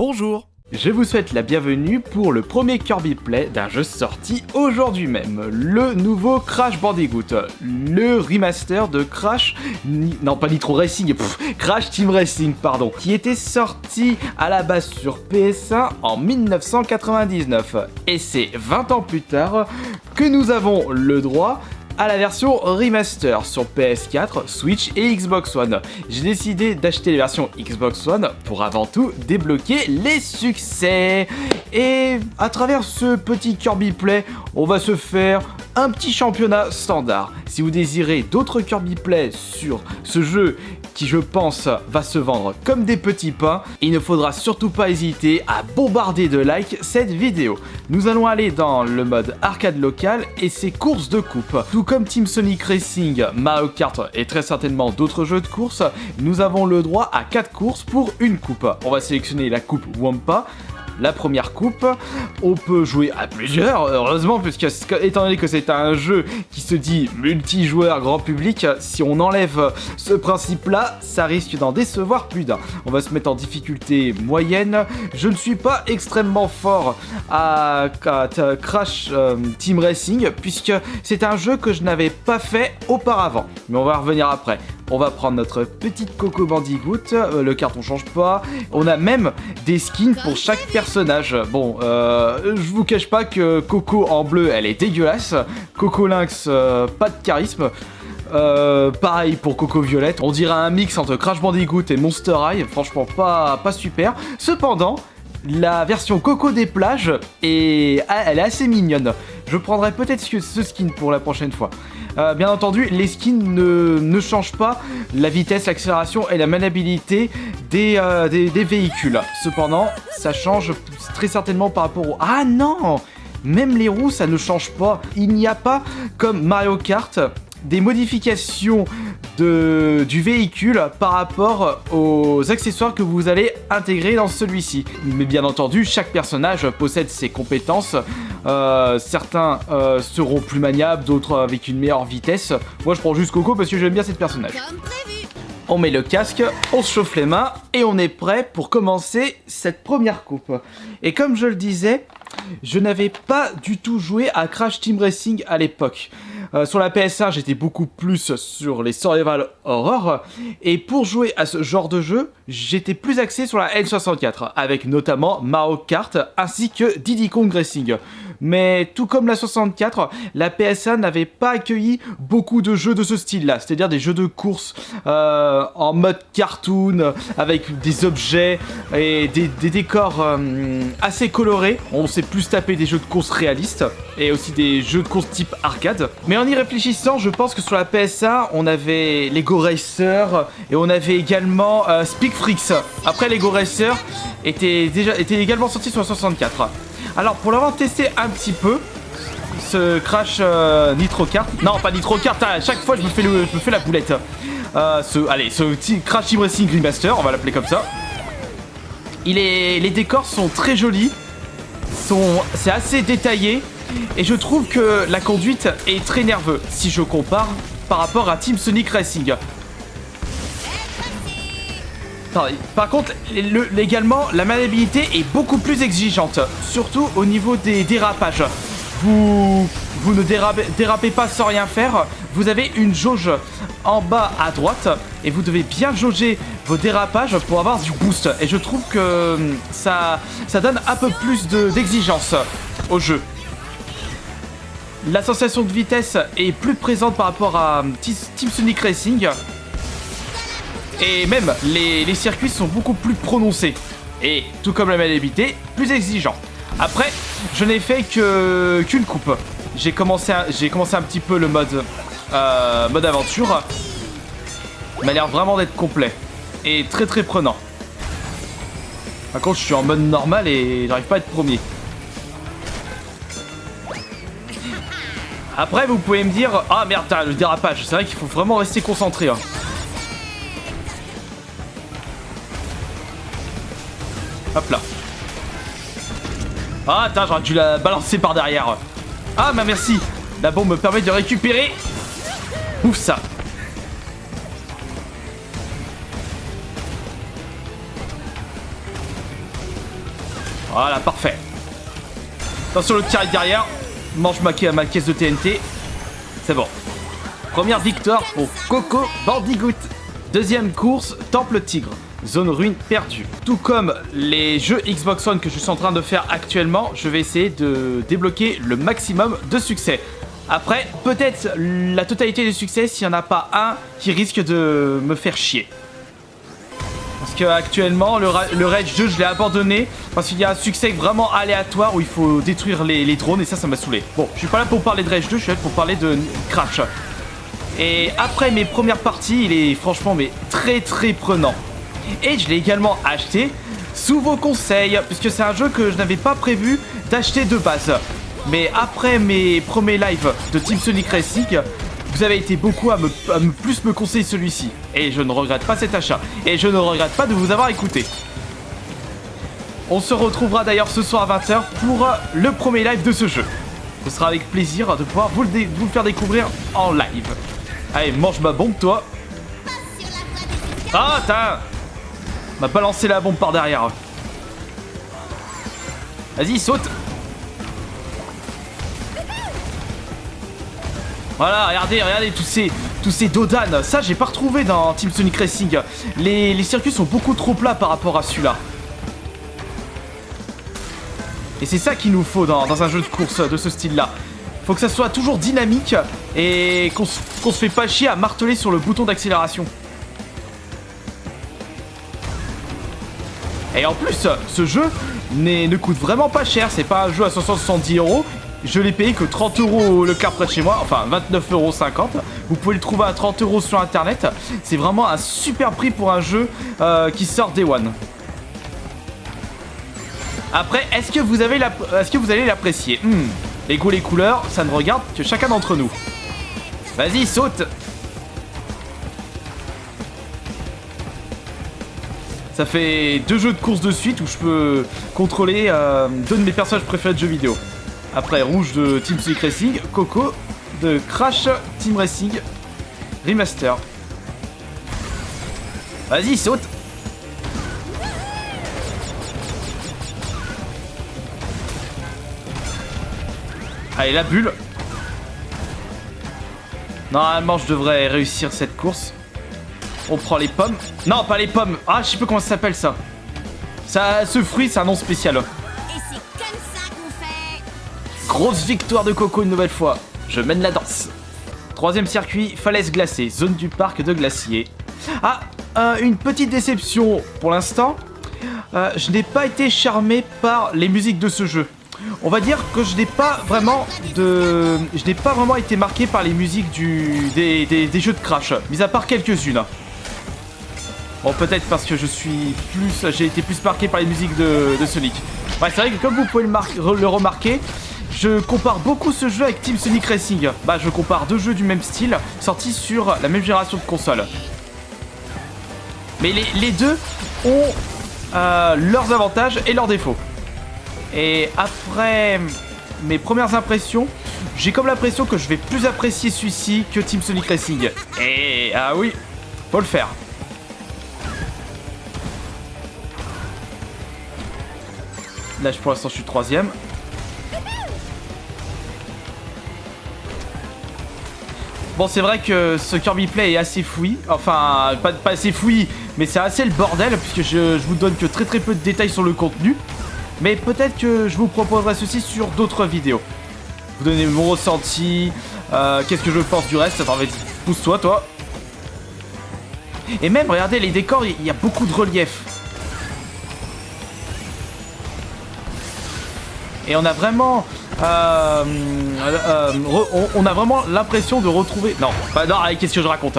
Bonjour. Je vous souhaite la bienvenue pour le premier Kirby Play d'un jeu sorti aujourd'hui même, le nouveau Crash Bandicoot, le remaster de Crash, non pas Nitro Racing, Crash Team Racing pardon, qui était sorti à la base sur PS1 en 1999. Et c'est 20 ans plus tard que nous avons le droit à la version remaster sur PS4, Switch et Xbox One. J'ai décidé d'acheter les versions Xbox One pour avant tout débloquer les succès. Et à travers ce petit Kirby Play, on va se faire un petit championnat standard. Si vous désirez d'autres Kirby Play sur ce jeu qui je pense va se vendre comme des petits pains, il ne faudra surtout pas hésiter à bombarder de likes cette vidéo. Nous allons aller dans le mode arcade local et ses courses de coupe. Tout comme Team Sonic Racing, Mario Kart et très certainement d'autres jeux de course, nous avons le droit à 4 courses pour une coupe. On va sélectionner la coupe Wumpa. La première coupe, on peut jouer à plusieurs, heureusement, puisque étant donné que c'est un jeu qui se dit multijoueur grand public, si on enlève ce principe-là, ça risque d'en décevoir plus d'un. On va se mettre en difficulté moyenne. Je ne suis pas extrêmement fort à Crash Team Racing, puisque c'est un jeu que je n'avais pas fait auparavant. Mais on va revenir après. On va prendre notre petite Coco Bandicoot, le carton change pas. On a même des skins pour chaque personnage. Bon, je vous cache pas que Coco en bleu, elle est dégueulasse. Coco Lynx, pas de charisme. Pareil pour Coco Violette. On dirait un mix entre Crash Bandicoot et Monster High. Franchement, pas super. Cependant, la version Coco des plages, elle est assez mignonne. Je prendrai peut-être ce skin pour la prochaine fois. Bien entendu, les skins ne changent pas la vitesse, l'accélération et la maniabilité des véhicules. Cependant, ça change très certainement par rapport au... Ah non! Même les roues, ça ne change pas. Il n'y a pas, comme Mario Kart, des modifications du véhicule par rapport aux accessoires que vous allez intégrer dans celui-ci. Mais bien entendu, chaque personnage possède ses compétences. Certains seront plus maniables, d'autres avec une meilleure vitesse. Moi je prends juste Coco parce que j'aime bien cette personnage. On met le casque, on se chauffe les mains et on est prêt pour commencer cette première coupe. Et comme je le disais, je n'avais pas du tout joué à Crash Team Racing à l'époque. Sur la PS1, j'étais beaucoup plus sur les survival horror. Et pour jouer à ce genre de jeu, j'étais plus axé sur la N64, avec notamment Mario Kart ainsi que Diddy Kong Racing. Mais tout comme la 64, la PS1 n'avait pas accueilli beaucoup de jeux de ce style-là, c'est-à-dire des jeux de course en mode cartoon, avec des objets et des décors assez colorés. On s'est plus tapé des jeux de course réalistes et aussi des jeux de course type arcade. Mais en y réfléchissant, je pense que sur la PS1, on avait Lego Racer et on avait également Speak Freaks. Après, Lego Racer était également sorti sur la 64. Alors pour l'avoir testé un petit peu, ce Crash Nitro Kart, non pas Nitro Kart, à chaque fois je me fais la boulette. Ce petit Crash Team Racing Remaster, on va l'appeler comme ça. Les décors sont très jolis, c'est assez détaillé et je trouve que la conduite est très nerveuse si je compare par rapport à Team Sonic Racing. Par contre, également, la maniabilité est beaucoup plus exigeante, surtout au niveau des dérapages. Vous ne dérapez pas sans rien faire, vous avez une jauge en bas à droite et vous devez bien jauger vos dérapages pour avoir du boost. Et je trouve que ça donne un peu plus d'exigence au jeu. La sensation de vitesse est plus présente par rapport à Team Sonic Racing. Et même, les circuits sont beaucoup plus prononcés. Et tout comme la maniabilité, plus exigeant. Après, je n'ai fait qu'une coupe. J'ai commencé un petit peu le mode aventure. Il m'a l'air vraiment d'être complet. Et très très prenant. Par contre, je suis en mode normal et j'arrive pas à être premier. Après, vous pouvez me dire... Ah merde, le dérapage. C'est vrai qu'il faut vraiment rester concentré. Hein. Hop là. Ah, attends, j'aurais dû la balancer par derrière. Ah, bah merci. La bombe me permet de récupérer. Ouf, ça. Voilà, parfait. Attention le tir derrière. Mange ma caisse de TNT. C'est bon. Première victoire pour Coco Bandicoot. Deuxième course, Temple Tigre. Zone ruine perdue. Tout comme les jeux Xbox One que je suis en train de faire actuellement, je vais essayer de débloquer le maximum de succès. Après, peut-être la totalité des succès s'il n'y en a pas un qui risque de me faire chier. Parce que actuellement, le Rage 2, je l'ai abandonné parce qu'il y a un succès vraiment aléatoire où il faut détruire les drones et ça m'a saoulé. Bon, je suis pas là pour parler de Rage 2, je suis là pour parler de Crash. Et après mes premières parties, il est franchement mais très prenant. Et je l'ai également acheté sous vos conseils, puisque c'est un jeu que je n'avais pas prévu d'acheter de base. Mais après mes premiers lives de Team Sonic Racing, vous avez été beaucoup à plus me conseiller celui-ci. Et je ne regrette pas cet achat. Et je ne regrette pas de vous avoir écouté. On se retrouvera d'ailleurs ce soir à 20h pour le premier live de ce jeu. Ce sera avec plaisir de pouvoir vous le faire découvrir en live. Allez, mange ma bombe, toi. Ah, t'as... m'a balancé la bombe par derrière. Vas-y, saute. Voilà, regardez tous ces dodanes. Ça, j'ai pas retrouvé dans Team Sonic Racing. Les circuits sont beaucoup trop plats par rapport à celui-là. Et c'est ça qu'il nous faut dans un jeu de course de ce style-là. Faut que ça soit toujours dynamique et qu'on se fait pas chier à marteler sur le bouton d'accélération. Et en plus, ce jeu ne coûte vraiment pas cher. C'est pas un jeu à 570 €. Je l'ai payé que 30 € le car près de chez moi. Enfin, 29,50 €. Vous pouvez le trouver à 30 € sur internet. C'est vraiment un super prix pour un jeu qui sort Day One. Après, est-ce que vous allez l'apprécier? Les goûts, les couleurs, ça ne regarde que chacun d'entre nous. Vas-y, saute. Ça fait 2 jeux de course de suite où je peux contrôler 2 de mes personnages préférés de jeux vidéo. Après, Rouge de Team Sonic Racing, Coco de Crash Team Racing Remaster. Vas-y, saute. Allez, la bulle. Normalement, je devrais réussir cette course. On prend les pommes. Non, pas les pommes. Ah, je sais pas comment ça s'appelle ça. Ce fruit, c'est un nom spécial. Et c'est comme ça qu'on fait. Grosse victoire de Coco une nouvelle fois. Je mène la danse. Troisième circuit, falaise glacée. Zone du parc de glacier. Ah, une petite déception pour l'instant. Je n'ai pas été charmé par les musiques de ce jeu. On va dire que je n'ai pas vraiment été marqué par les musiques des jeux de Crash, mis à part quelques-unes. Bon, peut-être parce que j'ai été plus marqué par les musiques de Sonic. Ouais, c'est vrai que comme vous pouvez le remarquer, je compare beaucoup ce jeu avec Team Sonic Racing. Bah, je compare 2 jeux du même style, sortis sur la même génération de consoles. Mais les deux ont leurs avantages et leurs défauts. Et après mes premières impressions, j'ai comme l'impression que je vais plus apprécier celui-ci que Team Sonic Racing. Et ah oui, faut le faire. Là, pour l'instant, je suis 3ème. Bon, c'est vrai que ce Kirby Play est assez fouillis. Enfin, pas assez fouillis, mais c'est assez le bordel, puisque je vous donne que très peu de détails sur le contenu. Mais peut-être que je vous proposerai ceci sur d'autres vidéos. Vous donnez mon ressenti, qu'est-ce que je pense du reste. Attends, vas-y, pousse-toi, toi. Et même, regardez, les décors, il y a beaucoup de relief. Et on a vraiment... on a vraiment l'impression de retrouver... Non, allez, qu'est-ce que je raconte?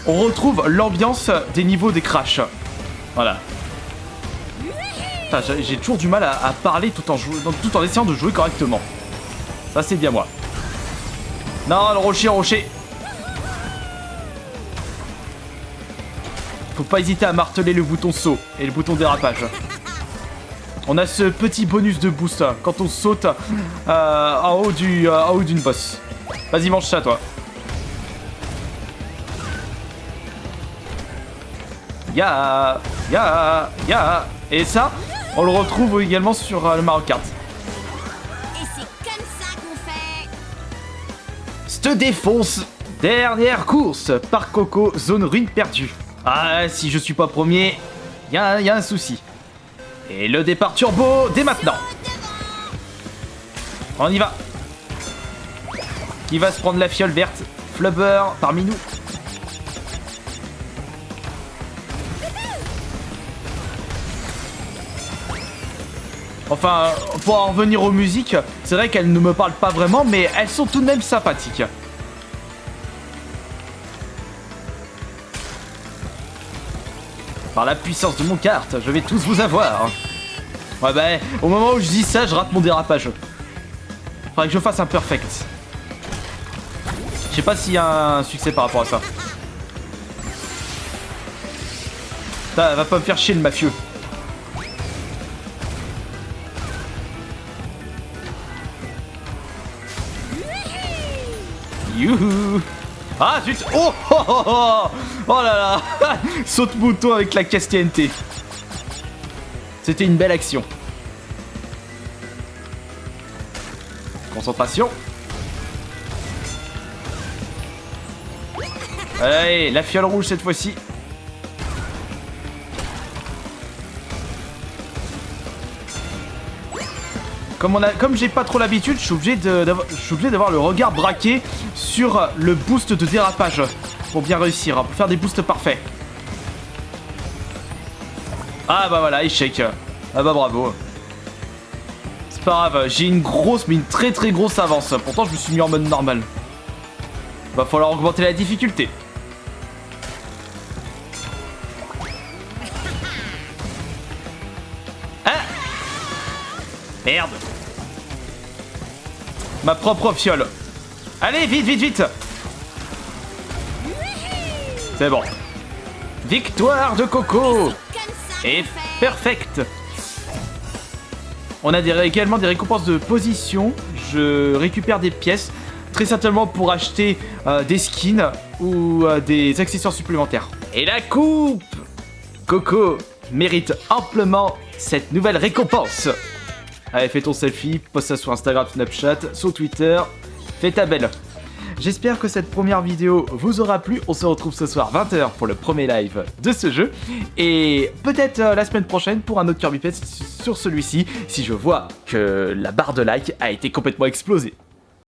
On retrouve l'ambiance des niveaux des Crash. Voilà. J'ai toujours du mal à parler tout en essayant de jouer correctement. Ça, c'est bien moi. Non, le rocher. Faut pas hésiter à marteler le bouton saut et le bouton dérapage. On a ce petit bonus de boost quand on saute en haut d'une boss. Vas-y, mange ça, toi. Ya. Et ça, On le retrouve également sur le Mario Kart. Et c'est comme ça qu'on fait. Te défonce. Dernière course par Coco, zone ruine perdue. Ah, si je suis pas premier, y a un souci. Et le départ turbo dès maintenant. On y va. Qui va se prendre la fiole verte? Flubber parmi nous. Enfin, pour en revenir aux musiques, c'est vrai qu'elles ne me parlent pas vraiment, mais elles sont tout de même sympathiques. Par la puissance de mon kart, je vais tous vous avoir. Ouais bah, au moment où je dis ça, je rate mon dérapage. Faudrait que je fasse un perfect. Je sais pas s'il y a un succès par rapport à ça. Putain, va pas me faire chier le mafieux. Youhou. Ah zut. Oh oh oh oh. Oh là là. Saute mouton avec la caisse TNT. C'était une belle action. Concentration. Allez, la fiole rouge cette fois-ci. Comme j'ai pas trop l'habitude, je suis obligé d'avoir le regard braqué sur le boost de dérapage pour bien réussir, pour faire des boosts parfaits. Ah bah voilà, échec. Ah bah bravo. C'est pas grave, j'ai une grosse, mais une très très grosse avance. Pourtant je me suis mis en mode normal. Va falloir augmenter la difficulté. Ah! Merde. Ma propre fiole. Allez, vite, vite, vite. C'est bon. Victoire de Coco. Et perfect. On a également des récompenses de position. Je récupère des pièces, très certainement pour acheter des skins ou des accessoires supplémentaires. Et la coupe. Coco mérite amplement cette nouvelle récompense. Allez, fais ton selfie, poste ça sur Instagram, Snapchat, sur Twitter, fais ta belle. J'espère que cette première vidéo vous aura plu. On se retrouve ce soir 20h pour le premier live de ce jeu. Et peut-être la semaine prochaine pour un autre Kirby Play sur celui-ci, si je vois que la barre de like a été complètement explosée.